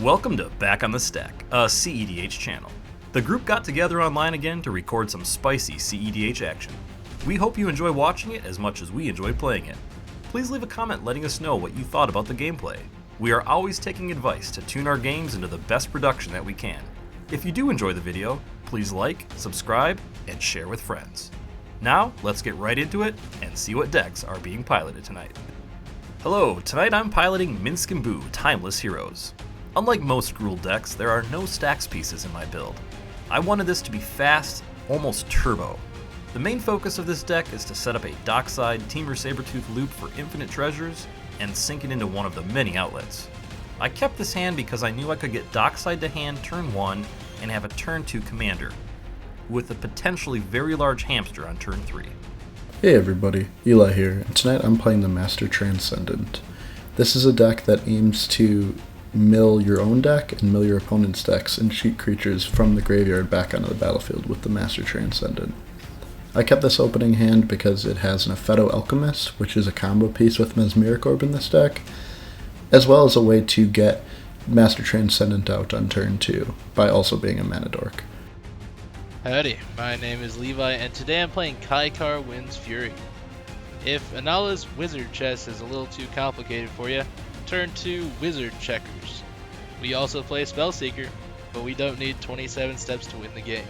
Welcome to Back on the Stack, a cEDH channel. The group got together online again to record some spicy cEDH action. We hope you enjoy watching it as much as we enjoy playing it. Please leave a comment letting us know what you thought about the gameplay. We are always taking advice to tune our games into the best production that we can. If you do enjoy the video, please like, subscribe, and share with friends. Now, let's get right into it and see what decks are being piloted tonight. Hello, tonight I'm piloting Minsc and Boo, Timeless Heroes. Unlike most Gruul decks, there are no stacks pieces in my build. I wanted this to be fast, almost turbo. The main focus of this deck is to set up a dockside Temur Sabertooth loop for infinite treasures and sink it into one of the many outlets. I kept this hand because I knew I could get dockside to hand turn 1 and have a turn 2 commander, with a potentially very large hamster on turn 3. Hey everybody, Eli here, and tonight I'm playing the Master Transcendent. This is a deck that aims to mill your own deck and mill your opponent's decks and cheat creatures from the graveyard back onto the battlefield with the Master Transcendent. I kept this opening hand because it has an Epheto Alchemist, which is a combo piece with Mesmeric Orb in this deck, as well as a way to get Master Transcendent out on turn 2 by also being a mana dork. Howdy, my name is Levi, and today I'm playing Kykar Wind's Fury. If Anala's Wizard Chest is a little too complicated for you, turn 2 Wizard Checkers. We also play Spellseeker, but we don't need 27 steps to win the game.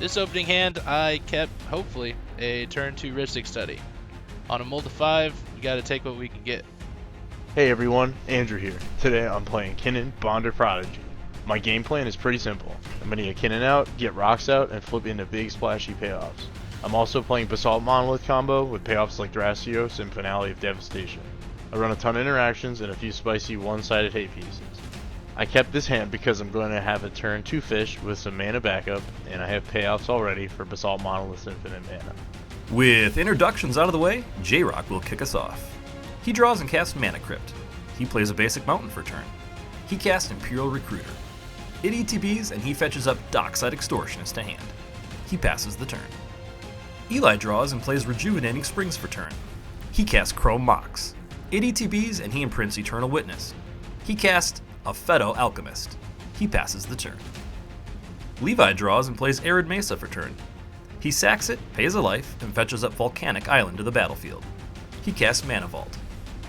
This opening hand, I kept, hopefully, a turn 2 Rhystic Study. On a mold of 5, we gotta take what we can get. Hey everyone, Andrew here. Today I'm playing Kinnan, Bonder Prodigy. My game plan is pretty simple. I'm going to get Kinnan out, get rocks out, and flip into big splashy payoffs. I'm also playing Basalt Monolith combo with payoffs like Thrasios and Finale of Devastation. I run a ton of interactions and a few spicy one-sided hate pieces. I kept this hand because I'm going to have a turn 2 fish with some mana backup, and I have payoffs already for Basalt Monolith's infinite mana. With introductions out of the way, Jrock will kick us off. He draws and casts Mana Crypt. He plays a basic mountain for turn. He casts Imperial Recruiter. It ETBs and he fetches up Dockside Extortionist to hand. He passes the turn. Eli draws and plays Rejuvenating Springs for turn. He casts Chrome Mox. It ETBs and he imprints Eternal Witness. He casts Epheto Alchemist. He passes the turn. Levi draws and plays Arid Mesa for turn. He sacks it, pays a life, and fetches up Volcanic Island to the battlefield. He casts Mana Vault.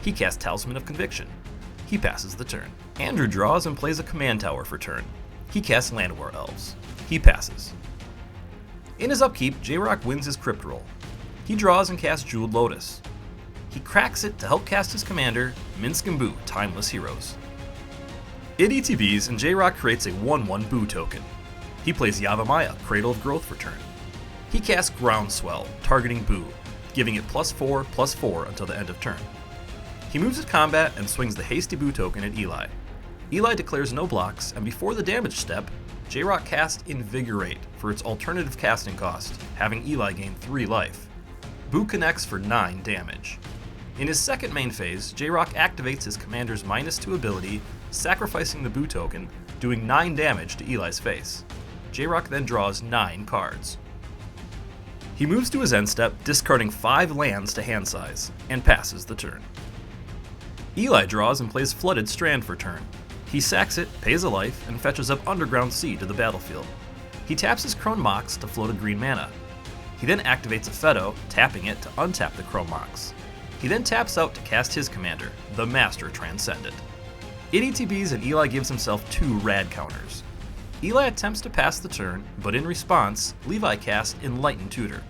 He casts Talisman of Conviction. He passes the turn. Andrew draws and plays a Command Tower for turn. He casts Llanowar Elves. He passes. In his upkeep, Jrock wins his Crypt roll. He draws and casts Jeweled Lotus. He cracks it to help cast his commander, Minsc and Boo, Timeless Heroes. It ETBs and Jrock creates a 1/1 Boo token. He plays Yavimaya, Cradle of Growth for turn. He casts Groundswell, targeting Boo, giving it +4/+4 until the end of turn. He moves to combat and swings the Hasty Boo token at Eli. Eli declares no blocks, and before the damage step, Jrock casts Invigorate for its alternative casting cost, having Eli gain 3 life. Boo connects for 9 damage. In his second main phase, Jrock activates his commander's -2 ability, sacrificing the Boo token, doing 9 damage to Eli's face. Jrock then draws 9 cards. He moves to his end step, discarding 5 lands to hand size, and passes the turn. Eli draws and plays Flooded Strand for turn. He sacks it, pays a life, and fetches up Underground Sea to the battlefield. He taps his Chrome Mox to float a green mana. He then activates Epheto, tapping it to untap the Chrome Mox. He then taps out to cast his commander, the Master Transcendent. It ETBs and Eli gives himself 2 rad counters. Eli attempts to pass the turn, but in response, Levi casts Enlightened Tutor.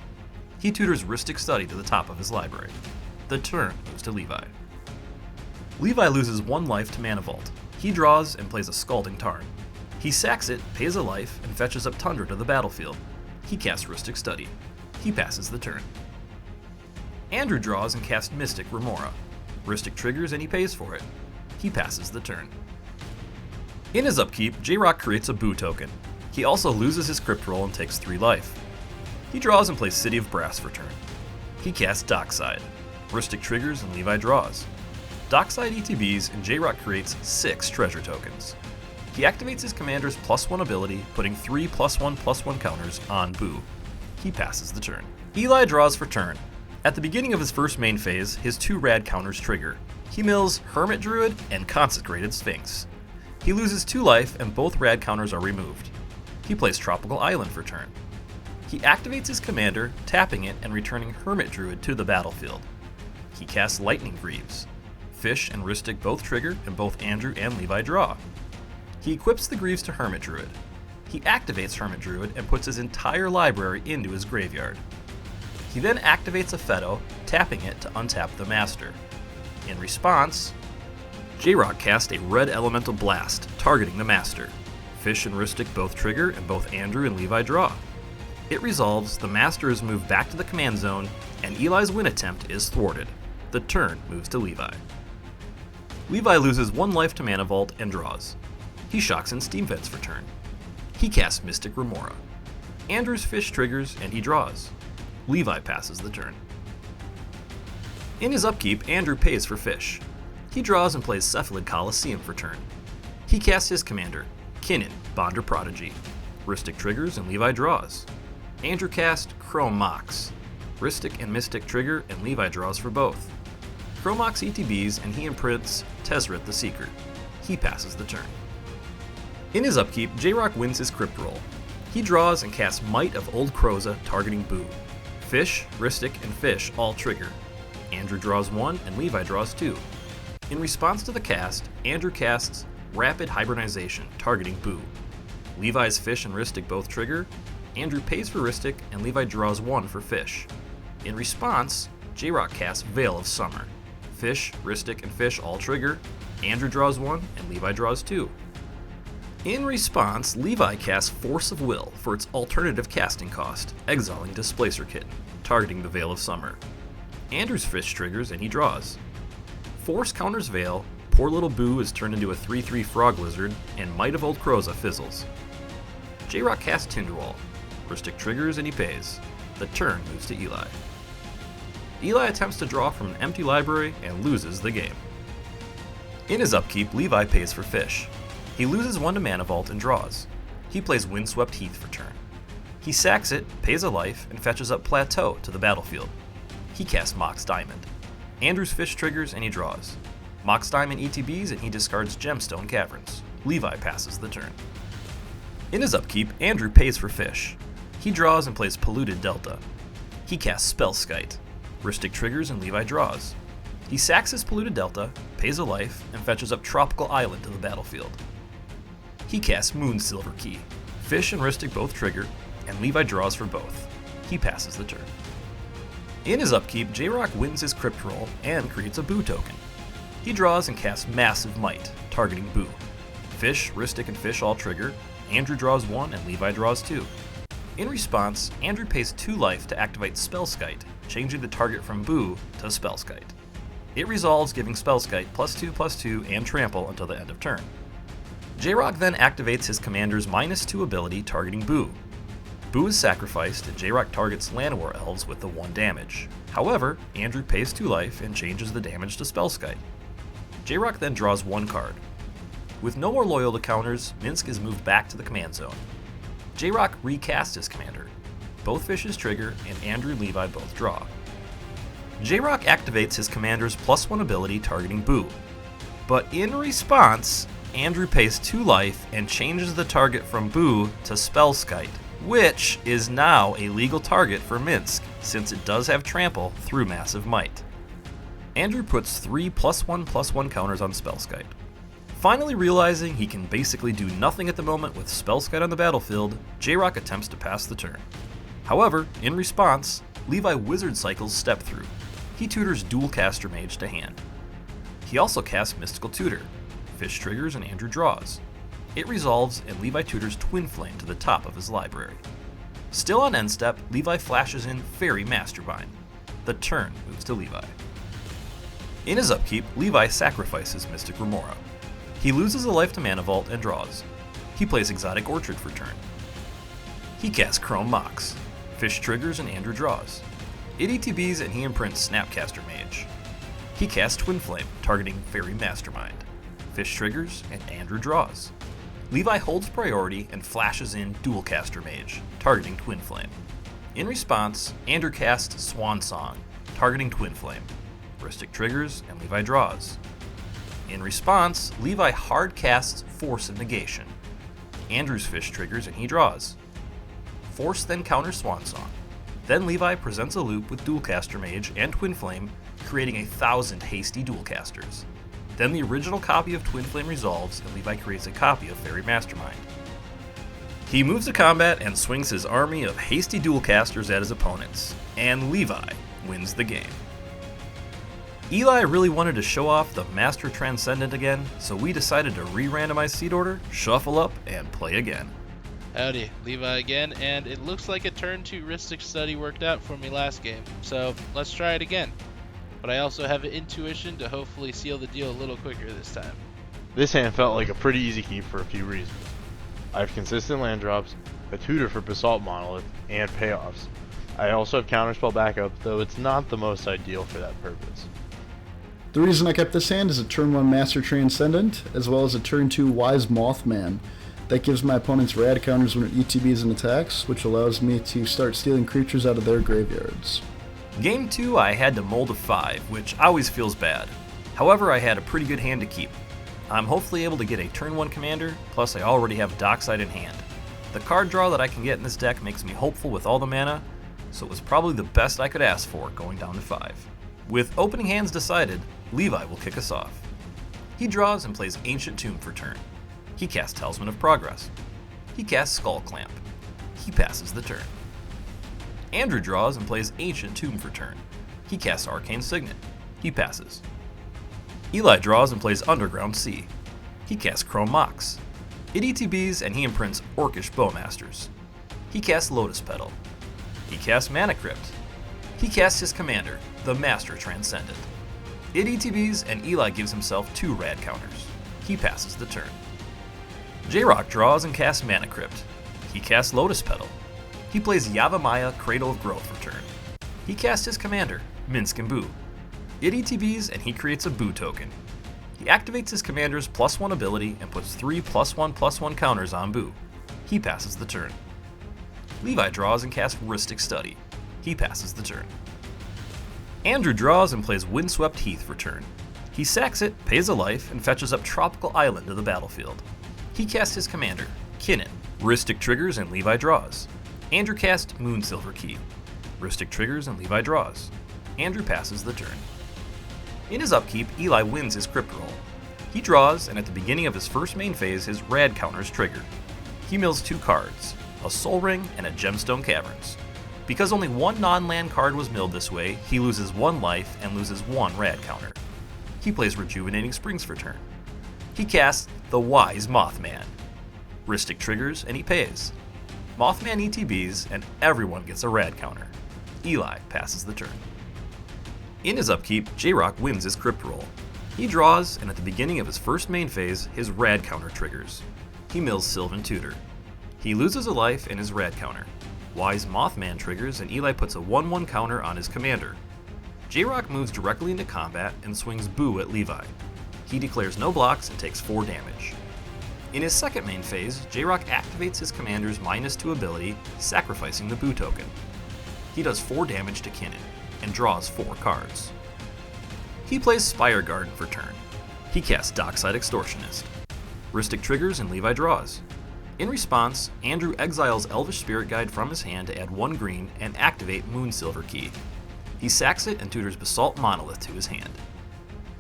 He tutors Rhystic Study to the top of his library. The turn goes to Levi. Levi loses 1 life to Mana Vault. He draws and plays a Scalding Tarn. He sacks it, pays a life, and fetches up Tundra to the battlefield. He casts Rhystic Study. He passes the turn. Andrew draws and casts Mystic Remora. Rhystic triggers and he pays for it. He passes the turn. In his upkeep, Jrock creates a Boo token. He also loses his Crypt roll and takes 3 life. He draws and plays City of Brass for turn. He casts Dockside. Rhystic triggers and Levi draws. Dockside ETBs and Jrock creates 6 treasure tokens. He activates his commander's +1 ability, putting 3 +1/+1 counters on Boo. He passes the turn. Eli draws for turn. At the beginning of his first main phase, his 2 rad counters trigger. He mills Hermit Druid and Consecrated Sphinx. He loses 2 life and both rad counters are removed. He plays Tropical Island for turn. He activates his commander, tapping it and returning Hermit Druid to the battlefield. He casts Lightning Greaves. Fish and Rhystic both trigger and both Andrew and Levi draw. He equips the Greaves to Hermit Druid. He activates Hermit Druid and puts his entire library into his graveyard. He then activates a Fetto, tapping it to untap the Master. In response, Jrock casts a Red Elemental Blast, targeting the Master. Fish and Rhystic both trigger and both Andrew and Levi draw. It resolves, the Master is moved back to the command zone, and Eli's win attempt is thwarted. The turn moves to Levi. Levi loses 1 life to Mana Vault and draws. He shocks in Steam Vents for turn. He casts Mystic Remora. Andrew's Fish triggers and he draws. Levi passes the turn. In his upkeep, Andrew pays for Fish. He draws and plays Cephalid Coliseum for turn. He casts his commander, Kinnan, Bonder Prodigy. Rhystic triggers and Levi draws. Andrew casts Chrome Mox. Rhystic and Mystic trigger and Levi draws for both. Chrome Mox ETBs and he imprints Tezzeret the Seeker. He passes the turn. In his upkeep, Jrock wins his Crypt roll. He draws and casts Might of Old Kroza, targeting Boo. Fish, Rhystic, and Fish all trigger. Andrew draws 1 and Levi draws 2. In response to the cast, Andrew casts Rapid Hybridization, targeting Boo. Levi's Fish and Rhystic both trigger. Andrew pays for Rhystic and Levi draws 1 for Fish. In response, Jrock casts Veil of Summer. Fish, Rhystic, and Fish all trigger. Andrew draws 1 and Levi draws 2. In response, Levi casts Force of Will for its alternative casting cost, exiling Displacer Kitten, targeting the Veil of Summer. Andrew's Fish triggers and he draws. Force counters Veil, Poor Little Boo is turned into a 3/3 Frog Lizard, and Might of Old Kroza fizzles. Jrock casts Tinderwall. Rhystic triggers and he pays. The turn moves to Eli. Eli attempts to draw from an empty library and loses the game. In his upkeep, Levi pays for Fish. He loses 1 to Mana Vault and draws. He plays Windswept Heath for turn. He sacks it, pays a life, and fetches up Plateau to the battlefield. He casts Mox Diamond. Andrew's Fish triggers and he draws. Mox Diamond ETBs and he discards Gemstone Caverns. Levi passes the turn. In his upkeep, Andrew pays for Fish. He draws and plays Polluted Delta. He casts Spellskite. Rhystic triggers and Levi draws. He sacks his Polluted Delta, pays a life, and fetches up Tropical Island to the battlefield. He casts Moonsilver Key. Fish and Rhystic both trigger, and Levi draws for both. He passes the turn. In his upkeep, Jrock wins his Crypt roll and creates a Boo token. He draws and casts Massive Might, targeting Boo. Fish, Rhystic, and Fish all trigger. Andrew draws 1 and Levi draws 2. In response, Andrew pays 2 life to activate Spellskite, changing the target from Boo to Spellskite. It resolves, giving Spellskite +2/+2 and trample until the end of turn. Jrock then activates his commander's -2 ability targeting Boo. Boo is sacrificed and Jrock targets Llanowar Elves with the 1 damage. However, Andrew pays 2 life and changes the damage to Spellskite. Jrock then draws 1 card. With no more loyalty counters, Minsc is moved back to the command zone. Jrock recasts his commander. Both Fishes trigger and Andrew and Levi both draw. Jrock activates his commander's +1 ability targeting Boo. But in response, Andrew pays 2 life and changes the target from Boo to Spellskite, which is now a legal target for Minsc, since it does have trample through Massive Might. Andrew puts 3 +1/+1 counters on Spellskite. Finally realizing he can basically do nothing at the moment with Spellskite on the battlefield, Jrock attempts to pass the turn. However, in response, Levi Wizard cycles Step Through. He tutors Dualcaster Mage to hand. He also casts Mystical Tutor. Fish triggers and Andrew draws. It resolves and Levi tutors Twin Flame to the top of his library. Still on end step, Levi flashes in Fairy Mastermind. The turn moves to Levi. In his upkeep, Levi sacrifices Mystic Remora. He loses a life to Mana Vault and draws. He plays Exotic Orchard for turn. He casts Chrome Mox. Fish triggers and Andrew draws. It ETBs and he imprints Snapcaster Mage. He casts Twin Flame, targeting Fairy Mastermind. Fish triggers and Andrew draws. Levi holds priority and flashes in Dualcaster Mage, targeting Twin Flame. In response, Andrew casts Swan Song, targeting Twin Flame. Ristic triggers, and Levi draws. In response, Levi hard casts Force of Negation. Andrew's fish triggers and he draws. Force then counters Swansong. Then Levi presents a loop with Dualcaster Mage and Twin Flame, creating 1,000 hasty Dualcasters. Then the original copy of Twin Flame resolves and Levi creates a copy of Fairy Mastermind. He moves to combat and swings his army of hasty Dualcasters at his opponents, and Levi wins the game. Eli really wanted to show off the Master Transcendent again, so we decided to re-randomize seed order, shuffle up, and play again. Howdy, Levi again, and it looks like a turn 2 Ristic study worked out for me last game, so let's try it again. But I also have an intuition to hopefully seal the deal a little quicker this time. This hand felt like a pretty easy keep for a few reasons. I have consistent land drops, a tutor for Basalt Monolith, and payoffs. I also have counterspell backup, though it's not the most ideal for that purpose. The reason I kept this hand is a turn 1 Master Transcendent, as well as a turn 2 Wise Mothman. That gives my opponents rad counters when it ETBs and attacks, which allows me to start stealing creatures out of their graveyards. Game 2 I had to mold a 5, which always feels bad. However, I had a pretty good hand to keep. I'm hopefully able to get a turn 1 commander, plus I already have Dockside in hand. The card draw that I can get in this deck makes me hopeful with all the mana, so it was probably the best I could ask for going down to 5. With opening hands decided, Levi will kick us off. He draws and plays Ancient Tomb for turn. He casts Talisman of Progress. He casts Skull Clamp. He passes the turn. Andrew draws and plays Ancient Tomb for turn. He casts Arcane Signet. He passes. Eli draws and plays Underground Sea. He casts Chrome Mox. It ETBs and he imprints Orcish Bowmasters. He casts Lotus Petal. He casts Mana Crypt. He casts his commander, the Master Transcendent. It ETBs and Eli gives himself 2 rad counters. He passes the turn. Jrock draws and casts Mana Crypt. He casts Lotus Petal. He plays Yavimaya, Cradle of Growth for turn. He casts his commander, Minsc and Boo. It ETBs and he creates a Boo token. He activates his commander's +1 ability and puts 3 +1/+1 counters on Boo. He passes the turn. Levi draws and casts Ristic Study. He passes the turn. Andrew draws and plays Windswept Heath for turn. He sacks it, pays a life, and fetches up Tropical Island to the battlefield. He casts his commander, Kinnan. Ristic triggers and Levi draws. Andrew casts Moonsilver Key. Ristic triggers and Levi draws. Andrew passes the turn. In his upkeep, Eli wins his Crypt roll. He draws, and at the beginning of his first main phase, his rad counters trigger. He mills 2 cards, a Soul Ring and a Gemstone Caverns. Because only 1 non-land card was milled this way, he loses 1 life and loses 1 rad counter. He plays Rejuvenating Springs for turn. He casts the Wise Mothman. Ristic triggers and he pays. Mothman ETBs and everyone gets a rad counter. Eli passes the turn. In his upkeep, Jrock wins his Crypt roll. He draws, and at the beginning of his first main phase, his rad counter triggers. He mills Sylvan Tutor. He loses a life and his rad counter. Wise Mothman triggers and Eli puts a 1/1 counter on his commander. Jrock moves directly into combat and swings Boo at Levi. He declares no blocks and takes 4 damage. In his second main phase, Jrock activates his commander's -2 ability, sacrificing the Boo token. He does 4 damage to Kinnan and draws 4 cards. He plays Spire Garden for turn. He casts Dockside Extortionist. Ristic triggers and Levi draws. In response, Andrew exiles Elvish Spirit Guide from his hand to add 1 green and activate Moonsilver Key. He sacks it and tutors Basalt Monolith to his hand.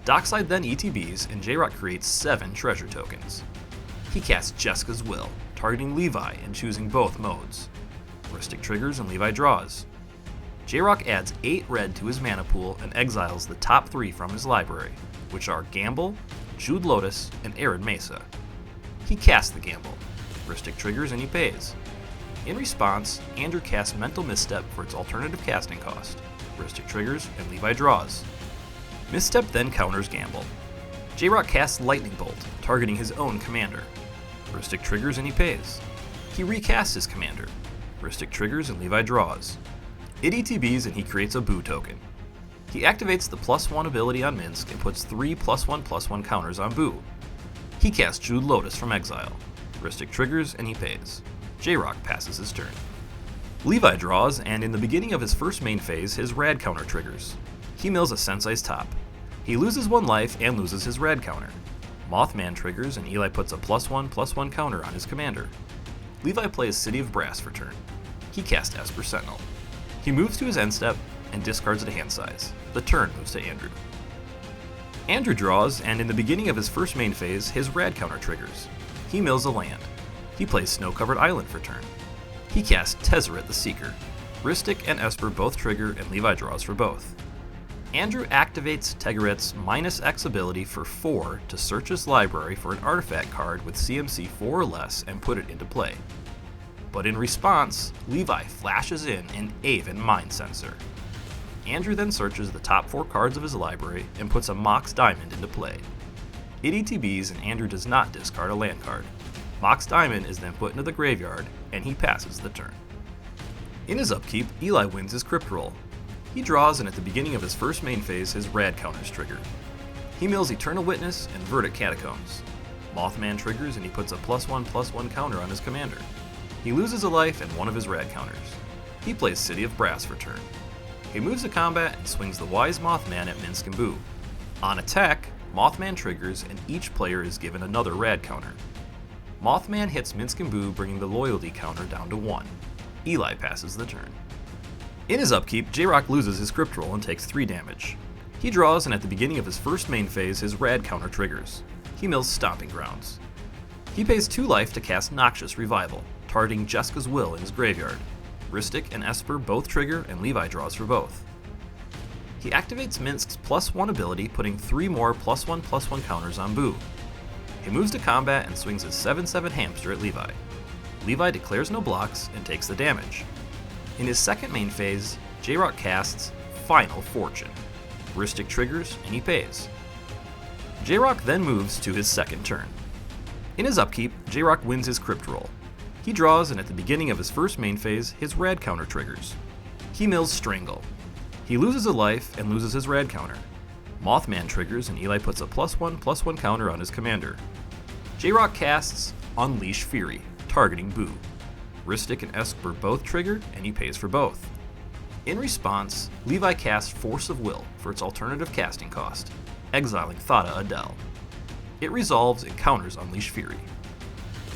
Dockside then ETBs and Jrock creates 7 treasure tokens. He casts Jeska's Will, targeting Levi and choosing both modes. Ristic triggers and Levi draws. Jrock adds 8 red to his mana pool and exiles the top 3 from his library, which are Gamble, Jewed Lotus, and Arid Mesa. He casts the Gamble. Ristic triggers and he pays. In response, Andrew casts Mental Misstep for its alternative casting cost. Ristic triggers and Levi draws. Misstep then counters Gamble. Jrock casts Lightning Bolt, targeting his own commander. Ristic triggers and he pays. He recasts his commander. Ristic triggers and Levi draws. It ETBs and he creates a Boo token. He activates the +1 ability on Minsc and puts 3 +1/+1 counters on Boo. He casts Jewed Lotus from exile. Ristic triggers and he pays. Jrock passes his turn. Levi draws, and in the beginning of his first main phase, his rad counter triggers. He mills a Sensei's top. He loses 1 life and loses his rad counter. Mothman triggers and Eli puts a +1/+1 counter on his commander. Levi plays City of Brass for turn. He casts Esper Sentinel. He moves to his end step and discards a hand size. The turn moves to Andrew. Andrew draws, and in the beginning of his first main phase, his rad counter triggers. He mills a land. He plays Snow-Covered Island for turn. He casts Tezzeret the Seeker. Rhystic and Esper both trigger, and Levi draws for both. Andrew activates Teggeret's -X ability for 4 to search his library for an artifact card with CMC 4 or less and put it into play. But in response, Levi flashes in an Aven Mind Sensor. Andrew then searches the top 4 cards of his library and puts a Mox Diamond into play. It ETBs and Andrew does not discard a land card. Mox Diamond is then put into the graveyard, and he passes the turn. In his upkeep, Eli wins his Crypt Roll. He draws, and at the beginning of his first main phase, his rad counters trigger. He mills Eternal Witness and Verdict Catacombs. Mothman triggers, and he puts a +1/+1 counter on his commander. He loses a life and 1 of his rad counters. He plays City of Brass for turn. He moves to combat and swings the Wise Mothman at Minsc and Boo. On attack, Mothman triggers, and each player is given another rad counter. Mothman hits Minsc and Boo, bringing the loyalty counter down to 1. Eli passes the turn. In his upkeep, Jrock loses his Crypt Roll and takes 3 damage. He draws, and at the beginning of his first main phase, his rad counter triggers. He mills Stomping Grounds. He pays 2 life to cast Noxious Revival, targeting Jeska's Will in his graveyard. Rhystic and Esper both trigger, and Levi draws for both. He activates Minsc's +1 ability, putting 3 more +1/+1 counters on Boo. He moves to combat and swings his 7/7 hamster at Levi. Levi declares no blocks and takes the damage. In his second main phase, Jrock casts Final Fortune. Rhystic triggers, and he pays. Jrock then moves to his second turn. In his upkeep, Jrock wins his Crypt Roll. He draws, and at the beginning of his first main phase, his rad counter triggers. He mills Strangle. He loses a life and loses his rad counter. Mothman triggers, and Eli puts a +1/+1 counter on his commander. Jrock casts Unleash Fury, targeting Boo. Rhystic and Esper both trigger, and he pays for both. In response, Levi casts Force of Will for its alternative casting cost, exiling Thada Adel. It resolves and counters Unleash Fury.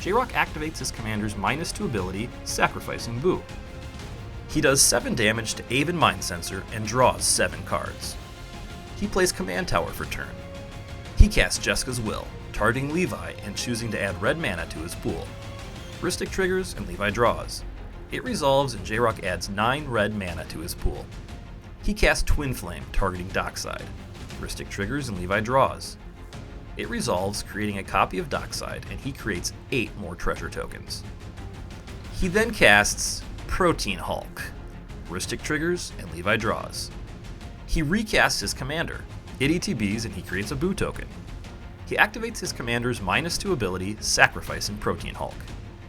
Jrock activates his commander's -2 ability, sacrificing Boo. He does 7 damage to Aven Mind Sensor and draws 7 cards. He plays Command Tower for turn. He casts Jeska's Will, targeting Levi and choosing to add red mana to his pool. Rhystic triggers, and Levi draws. It resolves, and Jrock adds 9 red mana to his pool. He casts Twin Flame, targeting Dockside. Rhystic triggers, and Levi draws. It resolves, creating a copy of Dockside, and he creates 8 more treasure tokens. He then casts Protein Hulk. Rhystic triggers, and Levi draws. He recasts his commander. It ETBs, and he creates a Boo token. He activates his commander's -2 ability, sacrificing Protein Hulk.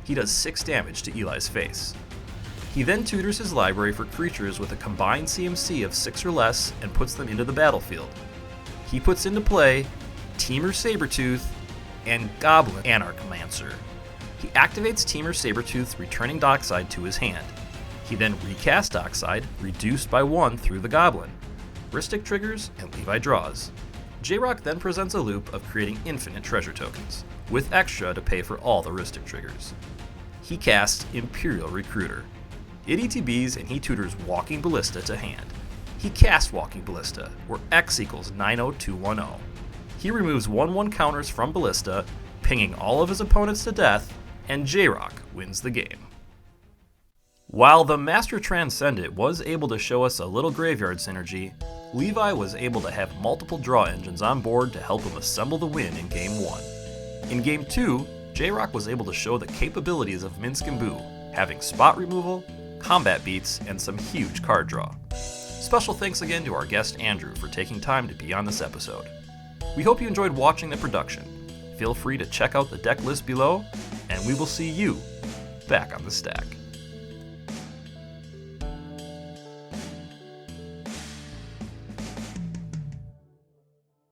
He does 6 damage to Eli's face. He then tutors his library for creatures with a combined CMC of 6 or less and puts them into the battlefield. He puts into play Temur Sabertooth and Goblin Anarchmancer. He activates Temur Sabertooth, returning Dockside to his hand. He then recasts Dockside, reduced by 1 through the Goblin. Rhystic triggers, and Levi draws. Jrock then presents a loop of creating infinite treasure tokens, with extra to pay for all the Rhystic triggers. He casts Imperial Recruiter. It ETBs, and he tutors Walking Ballista to hand. He casts Walking Ballista, where X equals 90210. He removes 1/1 counters from Ballista, pinging all of his opponents to death, and Jrock wins the game. While the Master Transcendent was able to show us a little graveyard synergy, Levi was able to have multiple draw engines on board to help him assemble the win in Game 1. In Game 2, Jrock was able to show the capabilities of Minsc and Boo, having spot removal, combat beats, and some huge card draw. Special thanks again to our guest Andrew for taking time to be on this episode. We hope you enjoyed watching the production. Feel free to check out the deck list below, and we will see you back on the stack.